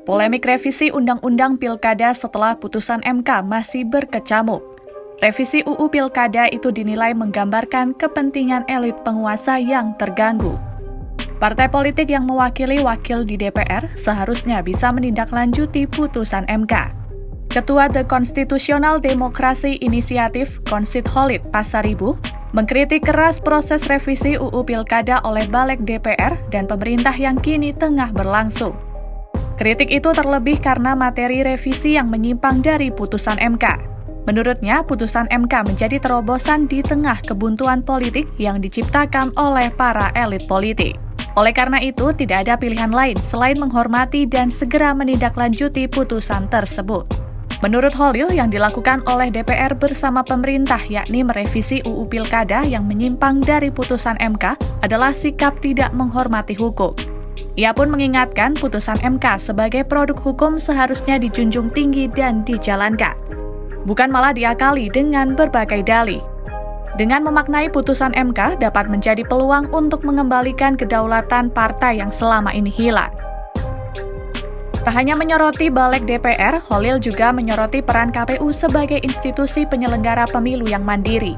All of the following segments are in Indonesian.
Polemik revisi Undang-Undang Pilkada setelah putusan MK masih berkecamuk. Revisi UU Pilkada itu dinilai menggambarkan kepentingan elit penguasa yang terganggu. Partai politik yang mewakili wakil di DPR seharusnya bisa menindaklanjuti putusan MK. Ketua The Constitutional Democracy Initiative, Consit Khalid Pasaribu, mengkritik keras proses revisi UU Pilkada oleh Balik DPR dan pemerintah yang kini tengah berlangsung. Kritik itu terlebih karena materi revisi yang menyimpang dari putusan MK. Menurutnya, putusan MK menjadi terobosan di tengah kebuntuan politik yang diciptakan oleh para elit politik. Oleh karena itu, tidak ada pilihan lain selain menghormati dan segera menindaklanjuti putusan tersebut. Menurut Khalil, yang dilakukan oleh DPR bersama pemerintah yakni merevisi UU Pilkada yang menyimpang dari putusan MK adalah sikap tidak menghormati hukum. Ia pun mengingatkan putusan MK sebagai produk hukum seharusnya dijunjung tinggi dan dijalankan, bukan malah diakali dengan berbagai dalih. Dengan memaknai putusan MK dapat menjadi peluang untuk mengembalikan kedaulatan partai yang selama ini hilang. Tak hanya menyoroti Balik DPR, Khalil juga menyoroti peran KPU sebagai institusi penyelenggara pemilu yang mandiri.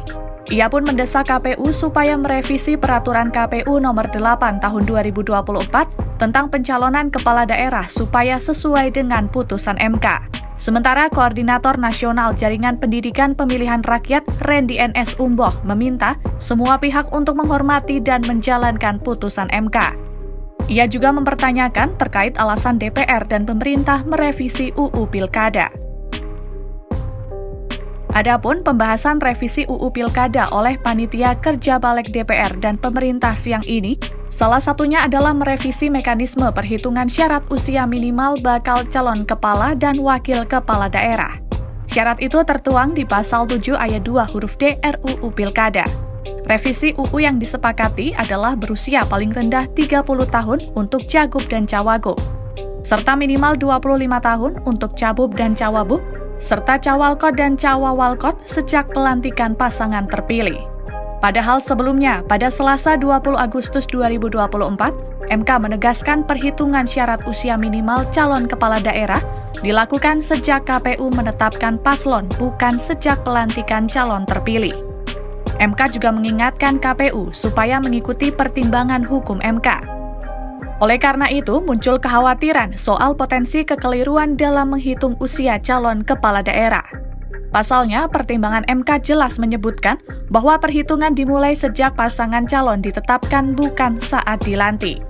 Ia pun mendesak KPU supaya merevisi Peraturan KPU Nomor 8 Tahun 2024 tentang pencalonan kepala daerah supaya sesuai dengan putusan MK. Sementara Koordinator Nasional Jaringan Pendidikan Pemilihan Rakyat Randy NS Umboh meminta semua pihak untuk menghormati dan menjalankan putusan MK. Ia juga mempertanyakan terkait alasan DPR dan pemerintah merevisi UU Pilkada. Adapun pembahasan revisi UU Pilkada oleh Panitia Kerja Balik DPR dan pemerintah siang ini, salah satunya adalah merevisi mekanisme perhitungan syarat usia minimal bakal calon kepala dan wakil kepala daerah. Syarat itu tertuang di Pasal 7 Ayat 2 huruf D RUU Pilkada. Revisi UU yang disepakati adalah berusia paling rendah 30 tahun untuk cagup dan cawagup, serta minimal 25 tahun untuk cabub dan cawabub, serta cawalkot dan cawawalkot sejak pelantikan pasangan terpilih. Padahal sebelumnya, pada Selasa 20 Agustus 2024, MK menegaskan perhitungan syarat usia minimal calon kepala daerah dilakukan sejak KPU menetapkan paslon, bukan sejak pelantikan calon terpilih. MK juga mengingatkan KPU supaya mengikuti pertimbangan hukum MK. Oleh karena itu, muncul kekhawatiran soal potensi kekeliruan dalam menghitung usia calon kepala daerah. Pasalnya, pertimbangan MK jelas menyebutkan bahwa perhitungan dimulai sejak pasangan calon ditetapkan bukan saat dilantik.